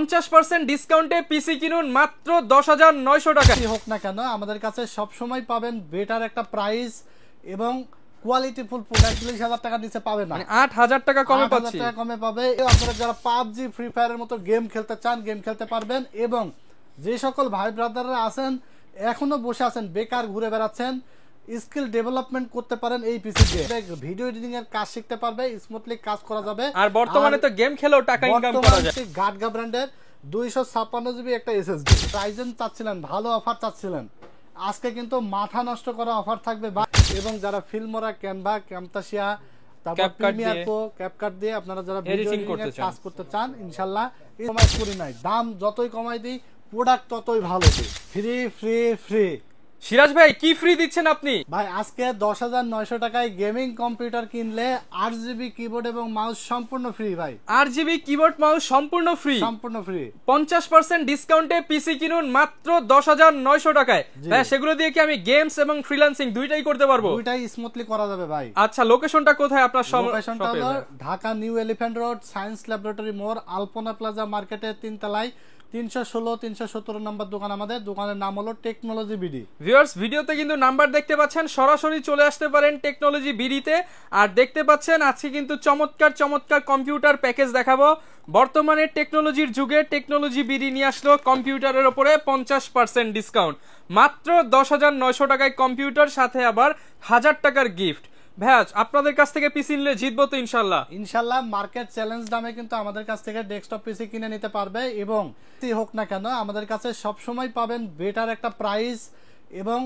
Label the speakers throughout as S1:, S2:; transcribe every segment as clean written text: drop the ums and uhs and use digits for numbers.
S1: 50% ডিসকাউন্টে পিসি কিনুন মাত্র 10,900 টাকা।
S2: হোক না কেন আমাদের কাছে সব সময় পাবেন বেটার একটা প্রাইস এবং কোয়ালিটিফুল প্রোডাক্ট। 40,000 টাকা নিচে পাবেন না,
S1: 8,000 টাকা কমে পাচ্ছি।
S2: 8,000 টাকা কমে পাবে। আপনারা যারা পাবজি ফ্রি ফায়ারের মতো গেম খেলতে চান গেম খেলতে পারবেন। এবং যে সকল ভাই ব্রাদাররা আছেন এখনো বসে আছেন বেকার ঘুরে বেড়াচ্ছেন, স্কিল ডেভেলপমেন্ট করতে পারেন এই পিসি দিয়ে। ভিডিও এডিটিং এর কাজ শিখতে পারবে, স্মুথলি কাজ করা যাবে।
S1: আর বর্তমানে তো গেম খেলেও টাকা ইনকাম করা যায়।
S2: গাটগা ব্র্যান্ডের 256 জিবি একটা এসএসডি রাইজেন চাচ্ছিলেন, ভালো অফার চাচ্ছিলেন, আজকে কিন্তু মাথা নষ্ট করা অফার থাকবে। এবং যারা ফিল্মরা, ক্যানভা, ক্যামতাসিয়া, তারপর প্রিমিয়ার প্রো, ক্যাপকাট দিয়ে আপনারা যারা ভিডিও এডিটিং এর কাজ করতে চান ইনশাআল্লাহ এই সময় করি নাই, দাম যতই কমাই দিই প্রোডাক্ট ততই ভালো দিই। Free free free.
S1: সিরাজ ভাই কি ফ্রি দিচ্ছেন আপনি?
S2: ভাই আজকে 10,900 টাকায় গেমিং কম্পিউটার কিনলে 8GB কিবোর্ড এবং মাউস সম্পূর্ণ ফ্রি। ভাই
S1: 8GB কিবোর্ড মাউস সম্পূর্ণ ফ্রি,
S2: সম্পূর্ণ ফ্রি।
S1: 50% ডিসকাউন্টে পিসি কিনুন মাত্র 10,900 টাকায়। ভাই সেগুলো দিয়ে কি আমি গেমস এবং ফ্রিল্যান্সিং দুইটাই করতে পারবো?
S2: দুইটাই স্মুথলি করা যাবে ভাই।
S1: আচ্ছা লোকেশনটা কোথায় আপনার?
S2: লোকেশনটা হলো Dhaka new elephant road, science laboratory মোড়, আলপনা প্লাজা মার্কেটের 3 তলায় 316 317 নম্বর দোকান আমাদের। দোকানের নাম হলো টেকনোলজি বিডি।
S1: ভিউয়ার্স ভিডিওতে কিন্তু নাম্বার দেখতে পাচ্ছেন, সরাসরি চলে আসতে পারেন টেকনোলজি বিডিতে। আর দেখতে পাচ্ছেন আজকে কিন্তু চমৎকার চমৎকার কম্পিউটার প্যাকেজ দেখাবো। বর্তমানে টেকনোলজির যুগে টেকনোলজি বিডি নিয়ে আসলো কম্পিউটারের উপরে 50% ডিসকাউন্ট। মাত্র 10,900 টাকায় কম্পিউটার, সাথে আবার 1000 টাকার গিফট। ভাইয়া আপনাদের কাছ থেকে পিসি নিলে জিতবো তো ইনশাল্লাহ?
S2: ইনশাল্লাহ মার্কেট চ্যালেঞ্জ দামে কিন্তু আমাদের কাছ থেকে ডেস্কটপ পিসি কিনে নিতে পারবে। এবং হোক না কেন আমাদের কাছে সব সময় পাবেন বেটার একটা প্রাইস এবং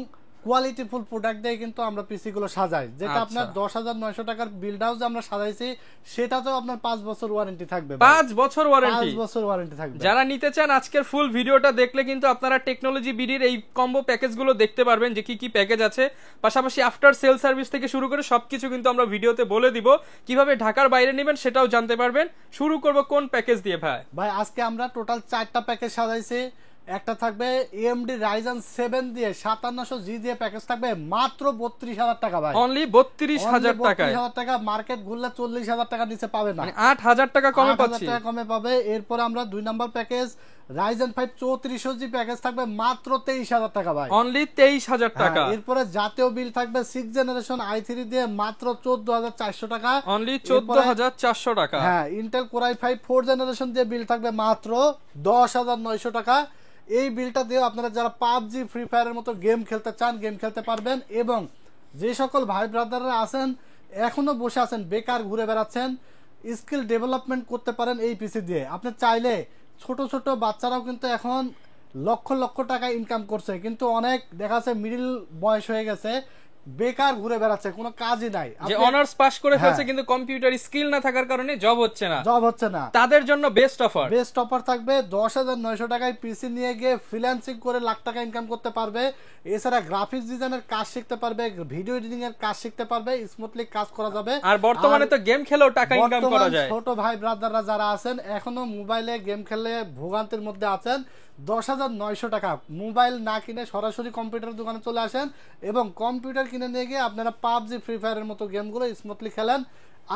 S2: কোয়ালিটিফুল প্রোডাক্ট দিয়ে কিন্তু আমরা পিসি গুলো সাজাই। যেটা আপনার 10,900 টাকার বিল্ড হাউস আমরা সাজাইছি সেটাতেও আপনার 5 বছর ওয়ারেন্টি থাকবে।
S1: 5 বছর ওয়ারেন্টি,
S2: 5 বছর ওয়ারেন্টি থাকবে।
S1: যারা নিতে চান আজকের ফুল ভিডিওটা দেখলে কিন্তু আপনারা টেকনোলজি বিডির এই কম্বো প্যাকেজগুলো দেখতে পারবেন যে কি কি প্যাকেজ আছে। পাশাপাশি আফটার সেল সার্ভিস থেকে শুরু করে সবকিছু কিন্তু আমরা ভিডিওতে বলে দিব। কিভাবে ঢাকার বাইরে নেবেন সেটাও জানতে পারবেন। শুরু করব কোন প্যাকেজ দিয়ে ভাই?
S2: ভাই আজকে আমরা টোটাল 4টা প্যাকেজ সাজাইছি। একটা থাকবে AMD Ryzen 7 দিয়ে 5700G দিয়ে প্যাকেজ থাকবে মাত্র 32,000 টাকা। ভাই
S1: অনলি 32,000 টাকা।
S2: 32,000 টাকা মার্কেট ঘুরলে 40,000 টাকা নিচে পাবে না,
S1: 8,000 টাকা কমে পাচ্ছি।
S2: 8,000 টাকা কমে পাবে। এরপর আমরা 2 number package Ryzen 5 3400G package থাকবে মাত্র 23,000 টাকা। ভাই
S1: অনলি 23,000 টাকা।
S2: এরপরে জাতীয় বিল থাকবে 6 জেনারেশন i3 দিয়ে মাত্র 14,400 টাকা।
S1: অনলি 14,400 টাকা।
S2: হ্যাঁ ইন্টেল Core i5 4 জেনারেশন দিয়ে বিল থাকবে মাত্র 10,900 টাকা। এই বিলটা দিয়ে আপনারা যারা পাবজি ফ্রি ফায়ারের মতো গেম খেলতে চান গেম খেলতে পারবেন। এবং যে সকল ভাই ব্রাদাররা আছেন এখনো বসে আছেন বেকার ঘুরে বেড়াচ্ছেন, স্কিল ডেভেলপমেন্ট করতে পারেন এই পিসি দিয়ে। আপনি চাইলে ছোট ছোট বাচ্চারাও কিন্তু এখন লক্ষ লক্ষ টাকা ইনকাম করছে, কিন্তু অনেক দেখা যাচ্ছে মিডল বয়স হয়ে গেছে বেকার ঘুরে বেড়াচ্ছে, কোনো কাজই নাই।
S1: যে অনার্স পাস করে ফেলছে কিন্তু কম্পিউটার স্কিল না থাকার কারণে জব হচ্ছে না, তাদের জন্য বেস্ট অফার
S2: থাকবে। 10,900 টাকায় পিসি নিয়ে গিয়ে ফ্রিল্যান্সিং করে লাখ টাকা ইনকাম করতে পারবে। এছাড়া গ্রাফিক্স ডিজাইনের কাজ শিখতে পারবে, ভিডিও এডিটিং এর কাজ শিখতে পারবে, স্মুথলি কাজ করা যাবে।
S1: আর বর্তমানে তো গেম খেলেও টাকা ইনকাম করা যায়।
S2: ছোট ভাই ব্রাদাররা যারা আছেন এখনো মোবাইলে গেম খেলে ভোগান্তির মধ্যে আছেন, 10,900 টাকা মোবাইল না কিনে সরাসরি কম্পিউটার দোকানে চলে আসেন এবং কম্পিউটার কিনে নিয়ে গিয়ে আপনারা পাবজি ফ্রি ফায়ারের মতো গেমগুলো স্মুথলি খেলেন।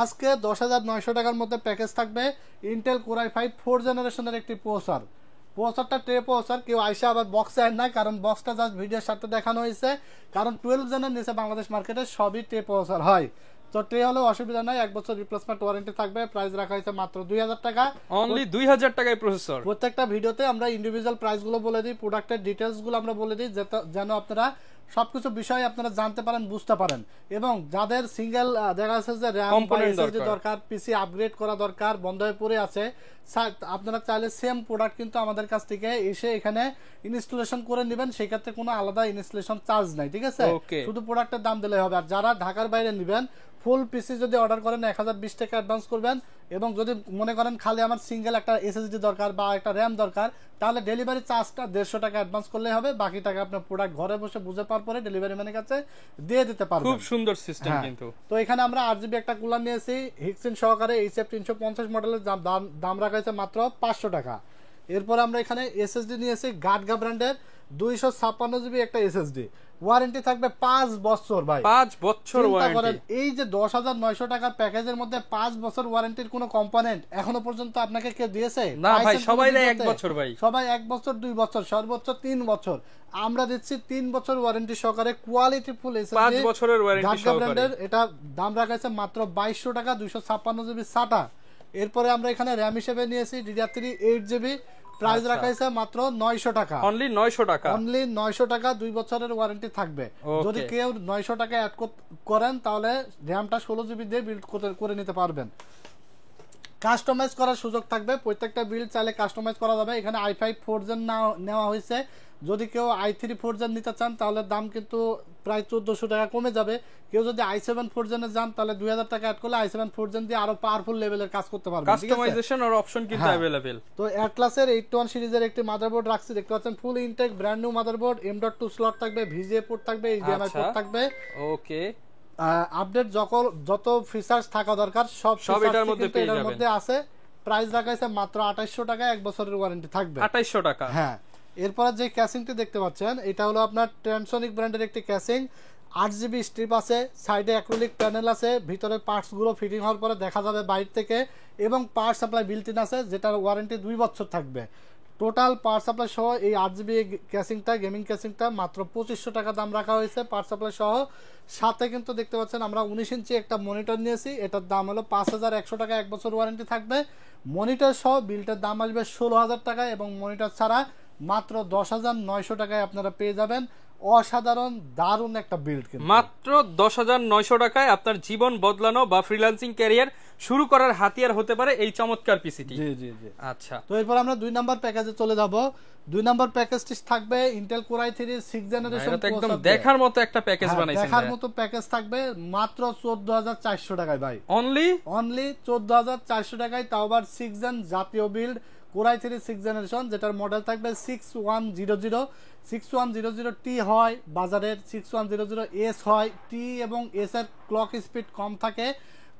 S2: আজকে 10,900 টাকার মধ্যে প্যাকেজ থাকবে ইন্টেল Core i5 4 জেনারেশনের একটি প্রসেসরটা ট্রে প্রসেসর। কেউ আইসা আবার বক্স আয় না, কারণ বক্সটা জাস্ট ভিডিওর সাথে দেখানো হয়েছে, কারণ 12 জেনের নিচে বাংলাদেশ মার্কেটে সবই ট্রে প্রসেসর হয়। তো ট্রে হলেও অসুবিধা নাই, 1 বছর রিপ্লেসমেন্ট ওয়ারেন্টি থাকবে। প্রাইস রাখা হয়েছে মাত্র 2,000 টাকা।
S1: অনলি 2,000 টাকায় প্রসেসর।
S2: প্রত্যেকটা ভিডিওতে আমরা ইন্ডিভিজুয়াল প্রাইসগুলো বলে দিই, প্রোডাক্টের ডিটেইলসগুলো আমরা বলে দিই, যেন আপনারা সবকিছু বিষয় আপনারা জানতে পারেন, বুঝতে পারেন। এবং যাদের সিঙ্গেল দেখা যাচ্ছে যে র্যাম বা এসএসডি দরকার, পিসি আপগ্রেড করা দরকার, বন্ধ হয়ে পড়ে আছে, আপনারা চাইলে সেম প্রোডাক্ট কিন্তু আমাদের কাছ থেকে এসে এখানে ইনস্টলেশন করে নেবেন। সেই ক্ষেত্রে কোনো আলাদা ইনস্টলেশন চার্জ নাই, ঠিক আছে? শুধু প্রোডাক্টের দাম দিলে হবে। আর যারা ঢাকার বাইরে নেবেন ফুল পিসি যদি অর্ডার করেন 1020 টাকা অ্যাডভান্স করবেন। এবং যদি মনে করেন খালি আমার সিঙ্গেল একটা এসএসডি দরকার বা একটা র্যাম দরকার, তাহলে ডেলিভারি চার্জটা 150 টাকা অ্যাডভান্স করলে হবে। বাকি টাকা আপনার প্রোডাক্ট ঘরে বসে বুঝে পাওয়ার পরে ডেলিভারি ম্যানের কাছে দিয়ে দিতে পারবেন।
S1: খুব সুন্দর সিস্টেম কিন্তু।
S2: তো এখানে আমরা 8GB একটা কুলার নিয়েছি হিক্সিন সহকারে, HF 350 মডেলের দাম রাখা হয়েছে মাত্র 500 টাকা। এরপর আমরা এখানে এসএসডি নিয়েছি গাটগা ব্র্যান্ডের 256 জিবি একটা এসএসডি, ওয়ারেন্টি থাকবে 5 বছর ভাই,
S1: 5 বছর ওয়ারেন্টি।
S2: এই যে 10,900 টাকার প্যাকেজের মধ্যে 5 বছর ওয়ারেন্টির কোনো কম্পোনেন্ট এখনো পর্যন্ত আপনাকে কেউ দিয়েছে?
S1: না ভাই, সবাই দেয় 1 বছর ভাই,
S2: সবাই 1 বছর 2 বছর সর্বোচ্চ 3 বছর। আমরা দিচ্ছি 3 বছর ওয়ারেন্টি সহকারে কোয়ালিটি ফুল এসএসডি
S1: 5 বছরের ওয়ারেন্টি সহকারে।
S2: এটা দাম রাখা আছে মাত্র 2200 টাকা, 256 জিবি SATA। এরপরে আমরা এখানে র‍্যাম হিসেবে নিয়েছি DDR3 8GB, প্রাইস রাখা আছে মাত্র 900 টাকা,
S1: অনলি 900 টাকা,
S2: অনলি 900 টাকা, 2 বছরের ওয়ারেন্টি থাকবে। যদি কেউ 900 টাকা অ্যাড করেন তাহলে র‍্যামটা 16GB দিয়ে বিল্ড করে নিতে পারবেন। কাস্টমাইজ করার সুযোগ থাকবে, প্রত্যেকটা বিল্ড চাইলে কাস্টমাইজ করা যাবে। এখানে i5 4 জেন নেওয়া হয়েছে, যদি কেউ i3 4 জেন নিতে চান তাহলে দাম কিন্তু প্রায় 1400 টাকা কমে যাবে। কেউ যদি i7 4 জেনে যান তাহলে 2000 টাকা অ্যাড করলে i7 4 জেন দিয়ে আরো পাওয়ারফুল লেভেলের কাজ করতে পারবেন।
S1: কাস্টমাইজেশন আর অপশন কিন্তু अवेलेबल।
S2: তো অ্যাটলাসের 81 সিরিজের একটি মাদারবোর্ড রাখছি, দেখতে পাচ্ছেন full intact brand new motherboard, M.2 slot থাকবে, VGA পোর্ট থাকবে, HDMI পোর্ট থাকবে।
S1: ওকে,
S2: আপডেট যত ফিচারস থাকা দরকার সব
S1: এটার মধ্যে পেয়ে যাবেন,
S2: এটার মধ্যে আছে। প্রাইস রাখা আছে মাত্র 2800 টাকা, 1 বছরের ওয়ারেন্টি থাকবে।
S1: 2800 টাকা।
S2: হ্যাঁ, এরপর যে ক্যাসিংটি দেখতে পাচ্ছেন এটা হলো আপনার ট্রান্সনিক ব্র্যান্ডের একটি ক্যাসিং, 8GB স্ট্রিপ আছে, সাইডে অ্যাক্রিলিক প্যানেল আছে, ভিতরে পার্টসগুলো ফিটিং হওয়ার পরে দেখা যাবে বাইরে থেকে, এবং পাওয়ার সাপ্লাই বিল্ট ইন আছে যেটার ওয়ারেন্টি 2 বছর থাকবে। টোটাল পাওয়ার সাপ্লাই সহ এই 8GB ক্যাসিংটা, গেমিং ক্যাসিংটা মাত্র 2500 টাকা দাম রাখা হয়েছে পাওয়ার সাপ্লাই সহ। সাথে কিন্তু দেখতে পাচ্ছেন আমরা 19 ইঞ্চি একটা মনিটর নিয়েছি, এটার দাম হলো 5100 টাকা, 1 বছর ওয়ারেন্টি থাকবে। মনিটর সহ বিলটার দাম আসবে 16000 টাকা, এবং মনিটর ছাড়া মাত্র 10,900 টাকায় আপনারা পেয়ে যাবেন। অসাধারণ দারুণ একটা বিল্ড, কিন্তু
S1: মাত্র 10,900 টাকায় আপনার জীবন বদলানো বা ফ্রিল্যান্সিং ক্যারিয়ার শুরু করার হাতিয়ার হতে পারে এই চমৎকার পিসিটি।
S2: জি জি জি।
S1: আচ্ছা,
S2: তো এরপর আমরা 2 নাম্বার প্যাকেজে চলে যাব। 2 নাম্বার প্যাকেজটি থাকবে ইন্টেল কোর i3 6 জেনারেশন,
S1: এটা একদম দেখার মতো একটা প্যাকেজ বানাইছেন,
S2: দেখার মতো প্যাকেজ থাকবে মাত্র 14400 টাকায় ভাই,
S1: অনলি
S2: 14400 টাকায়, তাও আবার 6 জেন জাতীয় বিল্ড কোর i3 6 জেনারেশন, যেটার মডেল থাকবে 6100, 6100T হয় বাজারের, 6100S হয়। টি এবং এস এর ক্লক স্পিড কম থাকে,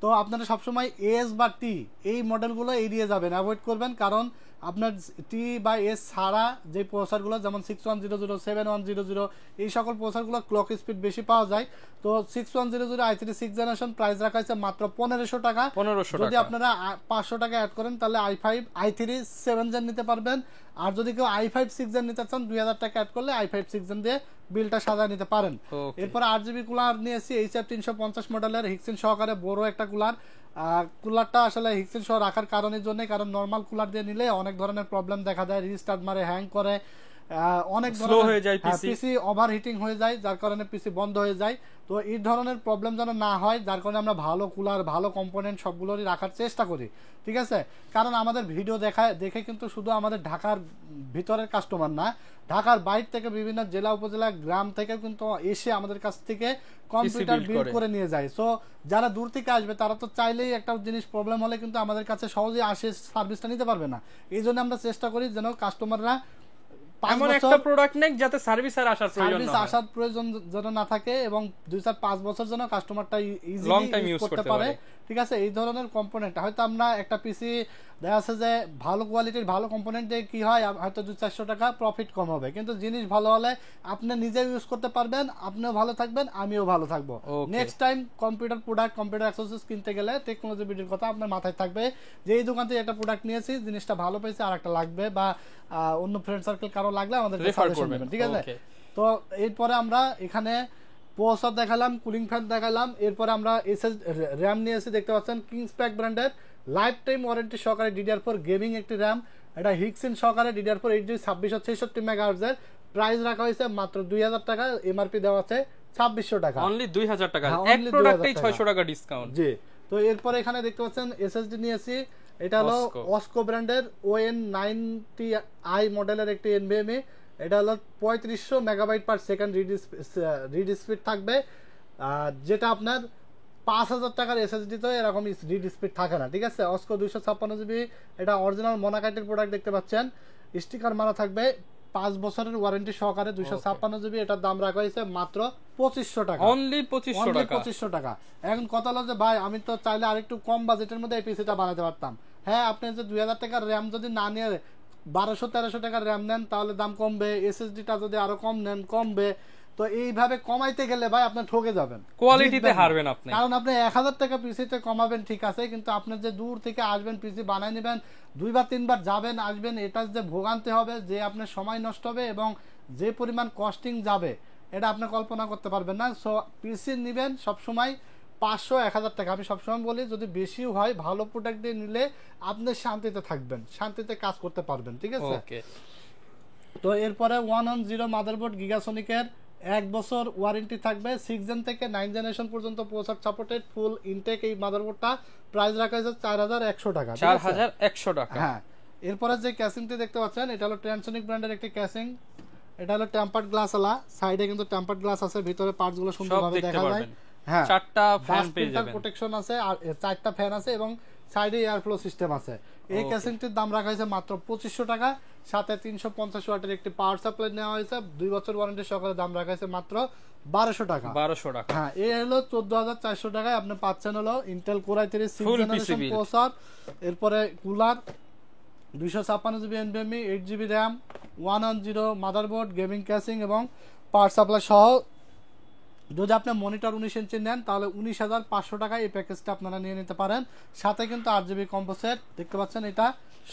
S2: তো আপনারা সবসময় এস বা টি এই মডেলগুলো এড়িয়ে যাবেন, অ্যাভয়েড করবেন, কারণ আপনার টি বা এস ছাড়া যে প্রসেসরগুলো যেমন 6100, 7100 এই সকল প্রসেসরগুলো ক্লক স্পিড বেশি পাওয়া যায়। তো 6100 i3 6 জেনারেশন প্রাইস রাখা হয়েছে মাত্র 1500 টাকা। যদি আপনারা 500 টাকা অ্যাড করেন তাহলে i3 7 জেন নিতে পারবেন, আর যদি কেউ i5 6 জেন নিতে চান 2000 টাকা অ্যাড করলে i5 6 জেন দিয়ে বিলটা সাজায় নিতে পারেন। এরপর 8GB কুলার নিয়েছি, HF 350 মডেলের, হিক্সিন সহকারে বড় একটা কুলার। কুলারটা আসলে হিক্সিন সহ রাখার কারণের জন্য, কারণ নর্মাল কুলার দিয়ে নিলে অনেক ধরনের প্রবলেম দেখা যায়, রিস্টার্ট মারে, হ্যাং করে, অনেক ধরনের পিসি ওভারহিটিং হয়ে যায়, যার কারণে পিসি বন্ধ হয়ে যায়। তো এই ধরনের প্রবলেম যেন না হয়, যার কারণে আমরা ভালো কুলার, ভালো কম্পোনেন্ট সবগুলোরই রাখার চেষ্টা করি, ঠিক আছে? কারণ আমাদের ভিডিও দেখে কিন্তু শুধু আমাদের ঢাকার ভিতরের কাস্টমার না, ঢাকার বাইরে থেকে বিভিন্ন জেলা উপজেলা গ্রাম থেকে কিন্তু এসে আমাদের কাছ থেকে কম্পিউটার বিল্ড করে নিয়ে যায়। সো যারা দূর থেকে আসবে তারা তো চাইলেই একটা জিনিস প্রবলেম হলে কিন্তু আমাদের কাছে সহজেই আসে সার্ভিসটা নিতে পারবে না। এই জন্য আমরা চেষ্টা করি যেন কাস্টমাররা
S1: এমন একটা প্রোডাক্ট নেই যাতে সার্ভিস আর আসার
S2: প্রয়োজন যেন না থাকে, এবং 2-5 বছর যেন কাস্টমারটা ইজিলি ইউজ করতে পারে, ঠিক আছে? এই ধরনের কম্পোনেন্ট হয়তো আমরা একটা পিসি দেখা যাচ্ছে যে ভালো কোয়ালিটির ভালো কম্পোনেন্ট দিয়ে কি হয়, হয়তো 200-400 টাকা প্রফিট কম হবে, কিন্তু জিনিস ভালো হলে আপনি নিজে ইউজ করতে পারবেন, আপনিও ভালো থাকবেন, আমিও ভালো থাকবো। Next time computer product, computer accessories কিনতে গেলে টেকনোলজি ভিডিওর কথা আপনার মাথায় থাকবে যে এই দোকান থেকে একটা প্রোডাক্ট নিয়েছি, জিনিসটা ভালো পেয়েছি, আর একটা লাগবে, বা অন্য ফ্রেন্ড সার্কেল কারো লাগলে আমাদের সাজেশন দেবেন, ঠিক আছে? তো এরপরে আমরা এখানে প্রসেসর দেখালাম, কুলিং ফ্যান দেখালাম, এরপরে আমরা এসএস র‍্যাম নিয়েছি, দেখতে পাচ্ছেন কিংসপ্যাক ব্র্যান্ডের লাইফ টাইম ওয়ারেন্টি সহকারে DDR4 গেমিং একটি র‍্যাম, এটা হিক্সিন সহকারে DDR4 8GB 2666 MHz এর, প্রাইস রাখা হয়েছে মাত্র 2000 টাকা, এমআরপি দেওয়া আছে 2600 টাকা,
S1: অনলি 2000 টাকা, এক প্রোডাক্টেই 600 টাকা ডিসকাউন্ট।
S2: জি, তো এরপর এখানে দেখতে পাচ্ছেন এসএসডি নিয়েছি, এটা হলো অস্কো ব্র্যান্ডের ON90i মডেলের একটি NVMe, এটা হলো 3500 megabyte per second read speed থাকবে, যেটা আপনার 5000 টাকার এসএসডি তো এরকম রিড স্পিড থাকে না, ঠিক আছে? অস্কো 256GB, এটা অরিজিনাল মোনাকাইটের প্রোডাক্ট, দেখতে পাচ্ছেন স্টিকার মারা থাকবে, 5 বছরের ওয়ারেন্টি সহকারে, 256GB, এটার দাম রাখা হয়েছে মাত্র 2500 টাকা,
S1: অনলি 2500
S2: টাকা। এখন কথা হলো যে ভাই আমি তো চাইলে আরেকটু কম বাজেটের মধ্যে এই পিসিটা বানাতে পারতাম। হ্যাঁ, আপনি যে 2000 টাকার র‍্যাম যদি না নিয়ে 1200-1300 টাকার র্যাম নেন তাহলে দাম কমবে, এসএসডিটা যদি আরো কম নেন কমবে। তো এইভাবে কমাইতে গেলে ভাই আপনি ঠকে যাবেন,
S1: কোয়ালিটিতে হারবেন আপনি।
S2: কারণ আপনি 1000 টাকা পিসিতে কমাবেন ঠিক আছে, কিন্তু আপনি যে দূর থেকে আসবেন পিসি বানাই নেবেন, 2-3 বার যাবেন আসবেন, এটা যে ভোগান্তি হবে, যে আপনার সময় নষ্ট হবে এবং যে পরিমাণ কস্টিং যাবে এটা আপনি কল্পনা করতে পারবেন না। সো পিসি নেবেন সবসময় 500-1000 টাকা, আমি সবসময় বলি যদি বেশিও হয় ভালো প্রোডাক্ট দিয়ে নিলে আপনি শান্তিতে থাকবেন, শান্তিতে কাজ করতে পারবেন, ঠিক আছে। তো এরপরে 110 মাদারবোর্ড গিগাসনিকের 1 বছর ওয়ারেন্টি থাকবে, 6 জেন থেকে 9 জেনারেশন পর্যন্ত প্রসেসর সাপোর্টেড ফুল ইনটেক। এই মাদারবোর্ডটা প্রাইস রাখা হয়েছে 4100 টাকা,
S1: 4100 টাকা।
S2: হ্যাঁ, এরপরে যে ক্যাসিংটি দেখতে পাচ্ছেন এটা হলো ট্রান্সোনিক ব্র্যান্ডের একটি ক্যাসিং, এটা হলো টেম্পার্ড গ্লাস আলা, সাইডে কিন্তু টেম্পার্ড গ্লাস আছে, ভিতরে পার্টস গুলো সুন্দরভাবে দেখা যায়। হ্যাঁ, 4টা ফ্যান পেয়ে যাবেন, প্রোটেকশন আছে আর 4টা ফ্যান আছে এবং সাইডে এয়ার ফ্লো সিস্টেম আছে। এই ক্যাসিংটির দাম রাখা হয়েছে মাত্র 2500 টাকা, সাথে 350 ওয়াটের একটি পাওয়ার সাপ্লাই নেওয়া হয়েছে, 2 বছর ওয়ারেন্টি সহকারে দাম রাখা হয়েছে মাত্র 1200 টাকা।
S1: 1200 টাকা।
S2: হ্যাঁ, এই হলো 14400 টাকায় আপনি পাচ্ছেন হলো Intel core i3 6 generation processor, এরপরে cooler, 256 GB NVMe, 8 GB RAM, 110 motherboard, gaming casing এবং পাওয়ার সাপ্লাই সহ। যদি আপনি মনিটর 19 ইঞ্চি নেন তাহলে 19500 টাকা এই প্যাকেজটা আপনারা নিয়ে নিতে পারেন, সাথে কিন্তু 8 জিবি কম্বো সেট দেখতে পাচ্ছেন, এটা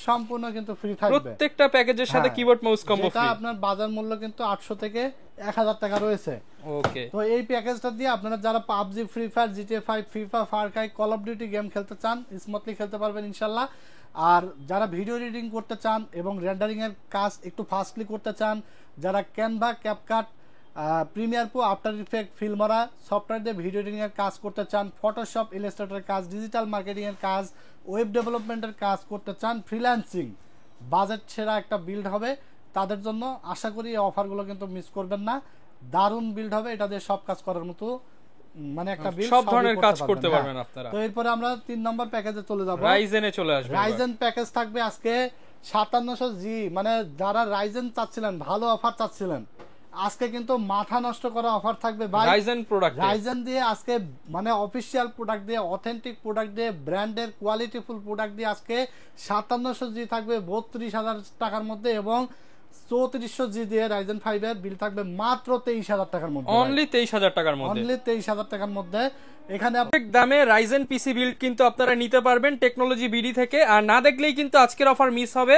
S2: সম্পূর্ণ কিন্তু ফ্রি থাকবে
S1: প্রত্যেকটা প্যাকেজের সাথে, কিবোর্ড মাউস কম্বো ফ্রি।
S2: এটা আপনার বাজার মূল্য কিন্তু 800 থেকে 1000 টাকা রয়েছে।
S1: ওকে,
S2: তো এই প্যাকেজটা দিয়ে আপনারা যারা PUBG, free fire, GTA 5, FIFA, Far Cry, call of duty game খেলতে চান স্মুথলি খেলতে পারবেন ইনশাআল্লাহ। আর যারা ভিডিও এডিটিং করতে চান এবং রেন্ডারিং এর কাজ একটু ফাস্টলি করতে চান, যারা Canva, CapCut, Premiere Pro, after effect, ফিল্মরা software দিয়ে ভিডিও এডিটিং এর কাজ করতে চান, ফটোশপ, ইলাস্ট্রেটরের কাজ, ডিজিটাল মার্কেটিং এর কাজ, ওয়েব ডেভেলপমেন্টের কাজ করতে চান, ফ্রিল্যান্সিং, বাজেট সেরা একটা বিল্ড হবে তাদের জন্য। আশা করি এই অফারগুলো কিন্তু মিস করবেন না, দারুণ বিল্ড হবে, এটা দিয়ে সব কাজ করার মতো মানে একটা বিল্ড,
S1: সব ধরনের কাজ করতে পারবেন আপনারা।
S2: তো এরপরে আমরা 3 নম্বর প্যাকেজে চলে যাব,
S1: রাইজেনে চলে আসবে।
S2: রাইজেন প্যাকেজ থাকবে আজকে 5700G, মানে যারা রাইজেন চাচ্ছিলেন, ভালো অফার চাচ্ছিলেন, আজকে কিন্তু মাথা নষ্ট করা অফার থাকবে ভাই।
S1: রাইজেন প্রোডাক্ট,
S2: রাইজেন দিয়ে আজকে মানে অফিশিয়াল প্রোডাক্ট দিয়ে, অথেন্টিক প্রোডাক্ট দিয়ে, ব্র্যান্ডের কোয়ালিটিফুল প্রোডাক্ট দিয়ে আজকে 5700G থাকবে 32,000 টাকার মধ্যে, এবং 3400G দিয়ে রাইজেন 5 এর বিল থাকবে মাত্র 23,000 টাকার মধ্যে,
S1: অনলি 23,000 টাকার মধ্যে,
S2: অনলি 23,000 টাকার মধ্যে। এখানে
S1: এক দামে রাইজেন পিসি বিল্ড কিন্তু আপনারা নিতে পারবেন টেকনোলজি বিডি থেকে। আর না দেখলেই কিন্তু আজকের অফার মিস হবে,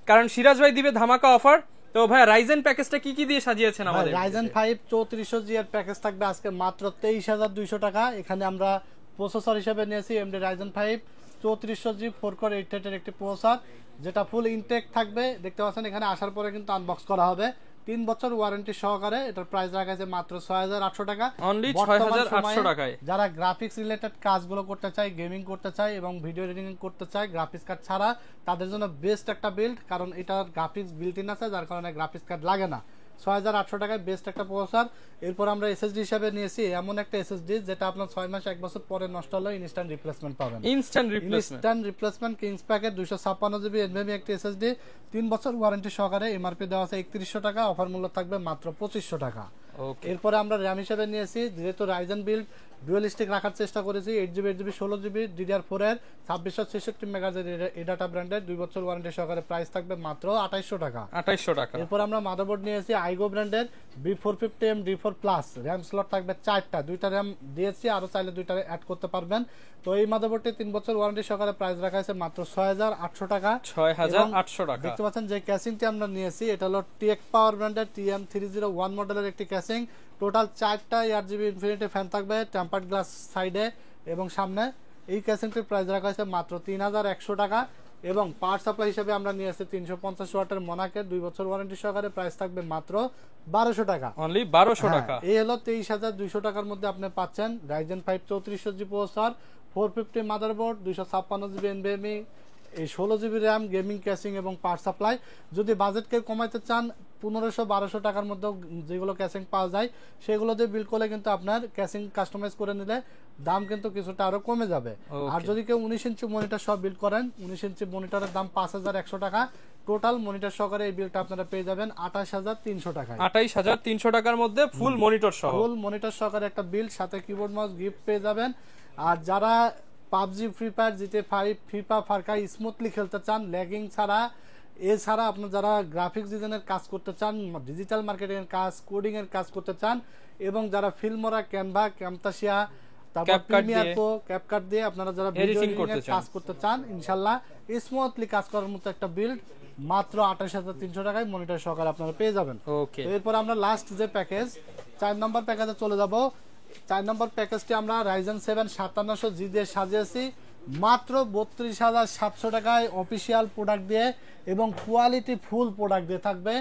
S1: কারণ সিরাজ ভাই দিবে ধামাকা অফার। তো ভাই রাইজেন প্যাকেজটা কি কি দিয়ে সাজিয়েছেন আমাদের?
S2: রাইজেন 5 3400G এর প্যাকেজ থাকবে আজকে মাত্র 23,200 টাকা। এখানে আমরা প্রসেসর হিসেবে নিয়েছি AMD রাইজেন 5 3400G 4 কোর 8 থ্রেডের একটি প্রসেসর, যেটা ফুল ইনটেক থাকবে। দেখতে পাচ্ছেন এখানে আসার পরে কিন্তু আনবক্স করা হবে 3 বছর ওয়ারেন্টি সহকারে। এটার প্রাইস রাখা আছে মাত্র 6800 টাকা,
S1: অনলি 6800 টাকায়।
S2: যারা গ্রাফিক্স রিলেটেড কাজগুলো করতে চায়, গেমিং করতে চায় এবং ভিডিও এডিটিং করতে চায় গ্রাফিক্স কার্ড ছাড়া, তাদের জন্য বেস্ট একটা বিল্ড, কারণ এটার গ্রাফিক্স বিল্ট ইন আছে, যার কারণে গ্রাফিক্স কার্ড লাগে না। 6800 টাকায় বেস্ট একটা প্রসেসর। এরপর আমরা এসএসডি হিসেবে নিয়েছি এমন একটা এসএসডি যেটা আপনার 6 মাস 1 বছর পরে নষ্ট হলে ইনস্ট্যান্ট রিপ্লেসমেন্ট পাবেন।
S1: Instant
S2: replacement KingSpec 256GB NVMe একটি এসএসডি, 3 বছর ওয়ারেন্টি সহকারে। এমআরপি দেওয়া আছে 3100 টাকা, অফার মূল্য থাকবে মাত্র 2500 টাকা। এরপরে আমরা র্যাম হিসেবে নিয়েছি, যেহেতু রাইজেন বিল্ড ডুয়াল স্টিক রাখার চেষ্টা করেছি, 8GB 8GB 16GB DDR4 এর 2666 মেগাহার্জ এডাটা ব্র্যান্ডের 2 বছর ওয়ারেন্টি সহকারে। প্রাইস থাকবে মাত্র 2800 টাকা।
S1: 2800 টাকা।
S2: এরপর আমরা মাদারবোর্ড নিয়েছি আইগো ব্র্যান্ডের B450M D4 plus, RAM slot থাকবে 4টা, 2টা র্যাম দিয়েছি, আরো চাইলে 2টা অ্যাড করতে পারবেন। তো এই মাদারবোর্ডটি 3 বছর ওয়ারেন্টি সহকারে, প্রাইস রাখা আছে মাত্র 6800 টাকা।
S1: 6800 টাকা।
S2: দেখতে পাচ্ছেন যে ক্যাসিংটি আমরা নিয়েছি এটা হলো টেক পাওয়ার ব্র্যান্ডের TM301 মডেলের একটি ক্যাসিং। টোটাল 4টা 8GB ইনফিনিটি ফ্যান থাকবে, টেম্পার্ড গ্লাস সাইডে এবং সামনে। এই ক্যাসিংটির প্রাইস রাখা আছে মাত্র 3100 টাকা। এবং পাওয়ার সাপ্লাই হিসেবে আমরা নিয়েছি 350 ওয়াটের মোনাকের 2 বছর ওয়ারেন্টি সহকারে, প্রাইস থাকবে মাত্র 1200 টাকা।
S1: অনলি 1200 টাকা।
S2: এই হলো 23,200 টাকার মধ্যে আপনি পাচ্ছেন Ryzen 5 3400G processor, 450 motherboard, 256GB NVMe, এই 16GB র্যাম, গেমিং ক্যাসিং এবং পাওয়ার সাপ্লাই। যদি বাজেটকে কমাইতে চান 1500-1200 টাকার মধ্যে যেগুলো ক্যাসিং পাওয়া যায় সেগুলো দিয়ে বিল্ড করলে কিন্তু আপনার ক্যাসিং কাস্টমাইজ করে নিলে দাম কিন্তু কিছুটা আরো কমে যাবে। আর যদি কেউ 19 ইঞ্চি মনিটর সব বিল্ড করেন, 19 ইঞ্চি মনিটরের দাম 5100 টাকা। টোটাল মনিটর সহকারে এই বিলটা আপনারা পেয়ে যাবেন 28300 টাকায়।
S1: 28300 টাকার মধ্যে ফুল মনিটর সহ,
S2: ফুল মনিটর সহকারে একটা বিল, সাথে কিবোর্ড মাউস গিফট পেয়ে যাবেন। আর যারা PUBG, free fire, GTA 5, FIFA, Far Cry smoothly খেলতে চান ল্যাগিং ছাড়া এছাড়া আপনার যারা গ্রাফিক্স ডিজাইনের কাজ করতে চান, ডিজিটাল মার্কেটিং এর কাজ, কোডিং এর কাজ করতে চান, এবং যারা ফিল্মরা, ক্যানভা, ক্যামতাসিয়া, তারপর প্রিমিয়ার প্রো, ক্যাপকাট দিয়ে আপনারা যারা ভিডিও এডিটিং এর কাজ করতে চান, ইনশাআল্লাহ স্মুথলি কাজ করার মতো একটা বিল্ড মাত্র 28,300 টাকায় মনিটর সহকারে আপনারা পেয়ে যাবেন।
S1: ওকে,
S2: এরপর আমরা লাস্ট যে প্যাকেজ 4 নম্বর প্যাকেজে চলে যাব। 4 নম্বর প্যাকেজটি আমরা Ryzen 7 5700G দিয়ে সাজিয়েছি মাত্র 32,700 টাকায়, অফিসিয়াল প্রোডাক্ট দিয়ে এবং কোয়ালিটি ফুল প্রোডাক্ট দিয়ে থাকবে।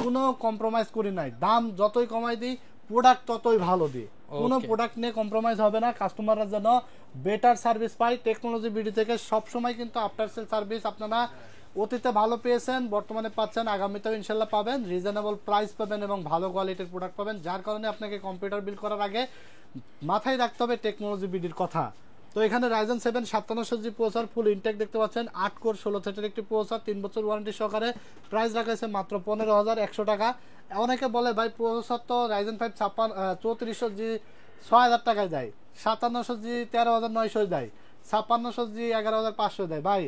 S2: কোনো কম্প্রোমাইজ করি নাই, দাম যতই কমাই দিই প্রোডাক্ট ততই ভালো দিই, কোনো প্রোডাক্ট নিয়ে কম্প্রোমাইজ হবে না। কাস্টমাররা যেন বেটার সার্ভিস পায়, টেকনোলজি বিডি থেকে সবসময় কিন্তু আফটার সেল সার্ভিস আপনারা অতীতে ভালো পেয়েছেন, বর্তমানে পাচ্ছেন, আগামীতেও ইনশাল্লাহ পাবেন। রিজনেবল প্রাইস পাবেন এবং ভালো কোয়ালিটির প্রোডাক্ট পাবেন, যার কারণে আপনাকে কম্পিউটার বিল্ড করার আগে মাথায় রাখতে হবে টেকনোলজি বিডির কথা। তো এখানে Ryzen 7 5700G প্রসেসর ফুল ইনটেক দেখতে পাচ্ছেন, 8 কোর 16 থ্রেডের একটি প্রসেসর, 3 বছর ওয়ারেন্টি সহকারে। প্রাইস রাখা হয়েছে মাত্র 15,100 টাকা। অনেকে বলে ভাই প্রসেসর তো Ryzen 5 3400G 6,000 টাকায় দেয়, 5700G 13,900 দেয়, 5600G 11,500 দেয়। ভাই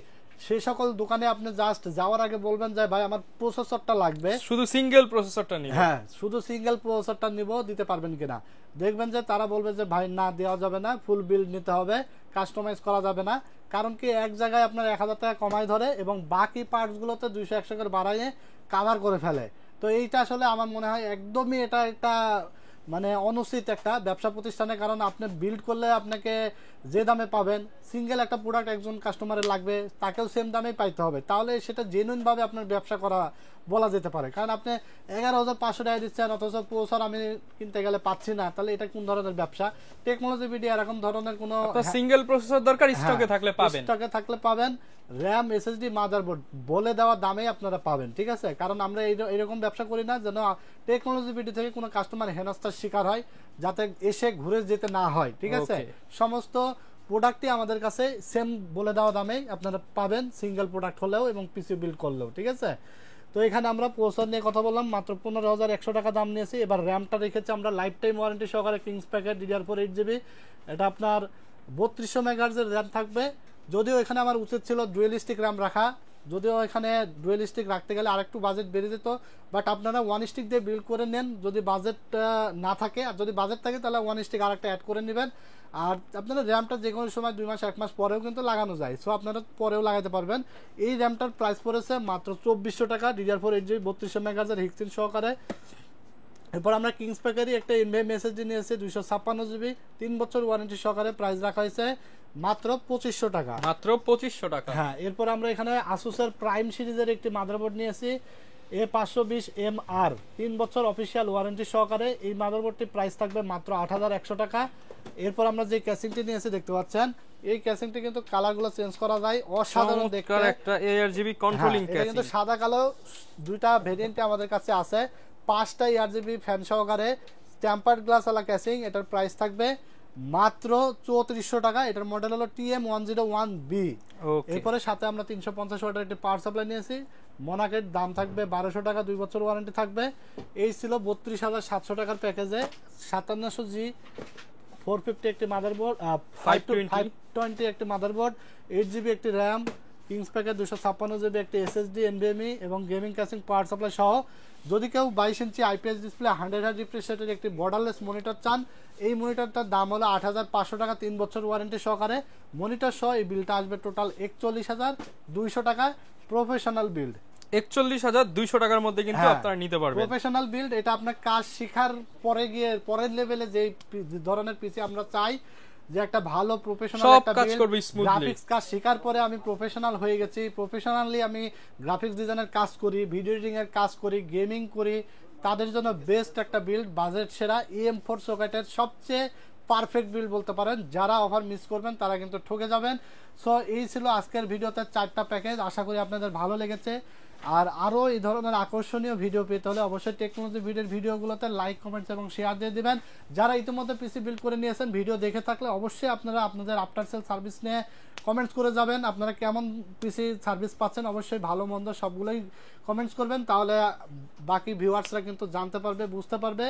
S2: সেই সকল দোকানে আপনি জাস্ট যাওয়ার আগে বলবেন যে ভাই আমার প্রসেসরটা লাগবে,
S1: শুধু সিঙ্গেল প্রসেসরটা নিব,
S2: হ্যাঁ শুধু সিঙ্গেল প্রসেসরটা নিব, দিতে পারবেন কিনা। দেখবেন যে তারা বলবে যে ভাই না, দেওয়া যাবে না, ফুল বিল্ড নিতে হবে, কাস্টমাইজ করা যাবে না। কারণ কি এক জায়গায় আপনার 1000 টাকা কমাই ধরে এবং বাকি পার্টসগুলোতে 200-100 করে বাড়াইয়ে কাভার করে ফেলে। তো এইটা আসলে আমার মনে হয় একদমই এটা একটা মানে অনুচিত একটা ব্যবসা প্রতিষ্ঠানে। কারণ আপনি বিল্ড করলে আপনাকে যে দামে পাবেন, সিঙ্গেল একটা প্রোডাক্ট একজন কাস্টমারের লাগবে, তাকেও সেম দামেই পাইতে হবে, তাহলে সেটা জেনুইনভাবে আপনার ব্যবসা করা বলা যেতে পারে। কারণ আপনি 11,500 টাকা দিচ্ছেন অথচ প্রসেসর আমি কিনতে গেলে পাচ্ছি না, তাহলে এটা কোন ধরনের ব্যবসা? টেকনোলজি বিডি এরকম ধরনের কোনো
S1: সিঙ্গেল প্রসেসর দরকার, স্টকে থাকলে পাবেন,
S2: স্টকে থাকলে পাবেন। র্যাম, এসএসডি, মাদারবোর্ড বলে দেওয়া দামে আপনারা পাবেন, ঠিক আছে? কারণ আমরা এইরকম ব্যবসা করি না যেন টেকনোলজি বিডি থেকে কোনো কাস্টমার হেনস্থার শিকার হয়, যাতে এসে ঘুরে যেতে না হয়, ঠিক আছে? সমস্ত প্রোডাক্টই আমাদের কাছে সেম বলে দেওয়া দামেই আপনারা পাবেন, সিঙ্গেল প্রোডাক্ট হলেও এবং পিসি বিল্ড করলেও, ঠিক আছে? তো এখানে আমরা প্রসেসর নিয়ে কথা বললাম, মাত্র 15,100 টাকা দাম নিয়েছি। এবার র্যামটা রেখেছি আমরা লাইফ টাইম ওয়ারেন্টি সহকারে কিংস প্যাকেট DDR4 8GB। এটা আপনার 3200 মেগাহার্জের র্যাম থাকবে। যদিও এখানে আমার উচিত ছিল ডুয়েলিস্টিক র্যাম রাখা, যদিও এখানে ডুয়েলিস্টিক রাখতে গেলে আরেকটু বাজেট বেড়ে যেত, বাট আপনারা ওয়ান স্টিক দিয়ে বিল্ড করে নেন যদি বাজেট না থাকে, আর যদি বাজেট থাকে তাহলে ওয়ান স্টিক আরেকটা অ্যাড করে নেবেন। আর আপনারা র্যামটা যে কোনো সময় 2 মাস 1 মাস পরেও কিন্তু লাগানো যায়, সো আপনারা পরেও লাগাতে পারবেন। এই র্যামটার প্রাইস পড়েছে মাত্র 2400 টাকা, DDR4 8GB 3200 মেগাহার্জের হিক্সিন সহকারে। এরপর আমরা কিংস প্যাকেরই একটা এনভিএম এসএসডি নিয়েছি 256GB 3 বছর ওয়ারেন্টি সহকারে। প্রাইস রাখা হয়েছে মাত্র 2500 টাকা,
S1: মাত্র 2500 টাকা।
S2: হ্যাঁ, এরপর আমরা এখানে আসুসের প্রাইম সিরিজের একটি মাদারবোর্ড নিয়েছি A520MR 3 বছর অফিসিয়াল ওয়ারেন্টি সহকারে। এই মাদারবোর্ডটি প্রাইস থাকবে মাত্র 8100 টাকা। এরপর আমরা যে ক্যাসিংটি নিয়েছি দেখতে পাচ্ছেন, এই ক্যাসিংটি কিন্তু কালারগুলো চেঞ্জ করা যায়, অসাধারণ দেখতে
S1: একটা ARGB কন্ট্রোলিং ক্যাসিং।
S2: এটা কিন্তু সাদা কালো দুইটা ভেরিয়েন্টে আমাদের কাছে আছে, 5টা ARGB ফ্যান সহকারে টেম্পারড গ্লাস ওয়ালা ক্যাসিং। এটার প্রাইস থাকবে মাত্র 3400 টাকা। এটার মডেল হলো TM101B। এরপরে সাথে আমরা 350 ওয়াটের একটি পাওয়ার সাপ্লাই নিয়েছি, মোনাকের দাম থাকবে 1200 টাকা, 2 বছর ওয়ারেন্টি থাকবে। এই ছিল 32,700 টাকার প্যাকেজে 5700G 450 একটি মাদারবোর্ড, 520 একটি মাদারবোর্ড, 8GB একটি র্যাম, কিংস প্যাকেট 256GB একটি SSD NVMe এবং গেমিং ক্যাসিং পাওয়ার সাপ্লাই সহ। যদি কেউ 22 ইঞ্চি IPS ডিসপ্লে 100Hz রিফ্রেশ রেটের একটি বর্ডারলেস মনিটর চান, এই মনিটরটার দাম হলো 8500 টাকা, 3 বছর ওয়ারেন্টি সহকারে। মনিটর সহ এই বিলটা আসবে টোটাল 41,200 টাকা। প্রফেশনাল বিল্ড
S1: 41,200 টাকার মধ্যে কিন্তু আপনারা নিতে পারবেন।
S2: প্রফেশনাল বিল্ড, এটা আপনার কাজ শেখার পরে গিয়ে পরের লেভেলে যে ধরনের পিসি আমরা চাই, যে একটা ভালো প্রফেশনাল একটা গ্রাফিক্স কাজ শেখার পরে আমি প্রফেশনাল হয়ে গেছি, প্রফেশনালি আমি গ্রাফিক্স ডিজাইনের কাজ করি, ভিডিও এডিটিং এর কাজ করি, গেমিং করি, তাদের জন্য বেস্ট একটা বিল্ড, বাজেট সেরা AM4 সকেটের সবচেয়ে পারফেক্ট বিল্ড বলতে পারেন। যারা অফার মিস করবেন তারা কিন্তু ঠকে যাবেন। সো এই ছিল আজকের ভিডিওতে 4টা প্যাকেজ, আশা করি আপনাদের ভালো লেগেছে। আর আরও এই ধরনের আকর্ষণীয় ভিডিও পেতে হলে অবশ্যই টেকনোলজি ভিডিওগুলোতে লাইক, কমেন্টস এবং শেয়ার দিয়ে দিবেন। যারা ইতিমধ্যে পিসি বিল্ড করে নিয়েছেন, ভিডিও দেখে থাকলে অবশ্যই আপনারা আপনাদের আফটার সেল সার্ভিস নিয়ে কমেন্টস করে যাবেন। আপনারা কেমন পিসি সার্ভিস পাচ্ছেন, অবশ্যই ভালো মন্দ সবগুলোই কমেন্টস করবেন, তাহলে বাকি ভিউয়ার্সরা কিন্তু জানতে পারবে, বুঝতে পারবে,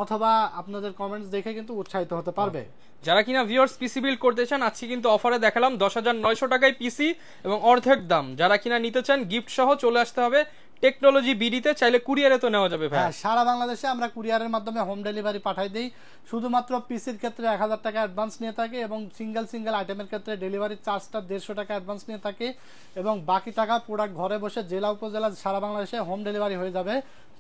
S2: অথবা আপনাদের কমেন্টস দেখে কিন্তু উৎসাহিত হতে পারবে।
S1: যারা কিনা ভিউয়ার্স পিসি বিল্ড করতে চান, আজকে কিন্তু অফারে দেখালাম 10,900 টাকায় পিসি এবং অর্ধেক দাম। যারা কিনা নিতে চান গিফট সহ চলে আসতে হবে টেকনোলজি বিডিতে, চাইলে কুরিয়ারে তো নেওয়া যাবে ভাই।
S2: হ্যাঁ, সারা বাংলাদেশে আমরা কুরিয়ারের মাধ্যমে হোম ডেলিভারি পাঠাই দিই। শুধুমাত্র পিসির ক্ষেত্রে 1000 টাকা অ্যাডভান্স নিয়ে থাকে এবং সিঙ্গেল আইটেমের ক্ষেত্রে ডেলিভারি চার্জটা 150 টাকা অ্যাডভান্স নিয়ে থাকে এবং বাকি টাকা প্রোডাক্ট ঘরে বসে জেলা উপজেলা সারা বাংলাদেশে হোম ডেলিভারি হয়ে যাবে।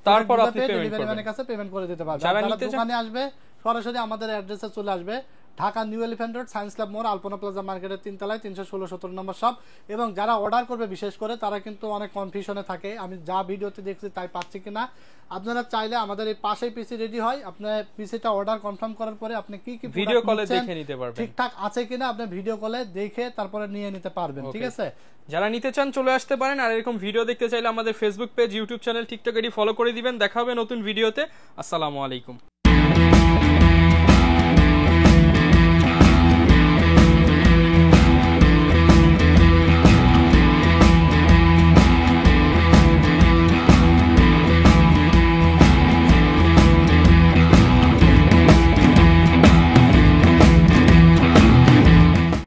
S1: তারপর আপনি
S2: ডেলিভারি ম্যানের কাছে পেমেন্ট করে দিতে পারবেন। যারা দোকানে আসবে সরাসরি আমাদের অ্যাড্রেসে চলে আসবে, Dhaka new elephant road, science club মোড়, আলপনা প্লাজা মার্কেটের 3 তলায় 316-17 নম্বর শপ। এবং যারা অর্ডার করবে বিশেষ করে তারা কিন্তু অনেক কনফিউশনে থাকে, আমি যা ভিডিওতে দেখছি তাই পাচ্ছি কিনা। আপনারা চাইলে আমাদের এই পাশেই পিসি রেডি হয়, আপনি পিসিটা অর্ডার কনফার্ম করার পরে আপনি কি কি
S1: ভিডিও কলে দেখে নিতে পারবেন,
S2: ঠিকঠাক আছে কিনা আপনি ভিডিও কলে দেখে তারপরে নিয়ে নিতে পারবেন। ঠিক আছে,
S1: যারা নিতে চান চলে আসতে পারেন। আর এরকম ভিডিও দেখতে চাইলে আমাদের Facebook page, YouTube channel, TikTok ID follow করে দিবেন। দেখা হবে নতুন ভিডিওতে। আসসালামু আলাইকুম।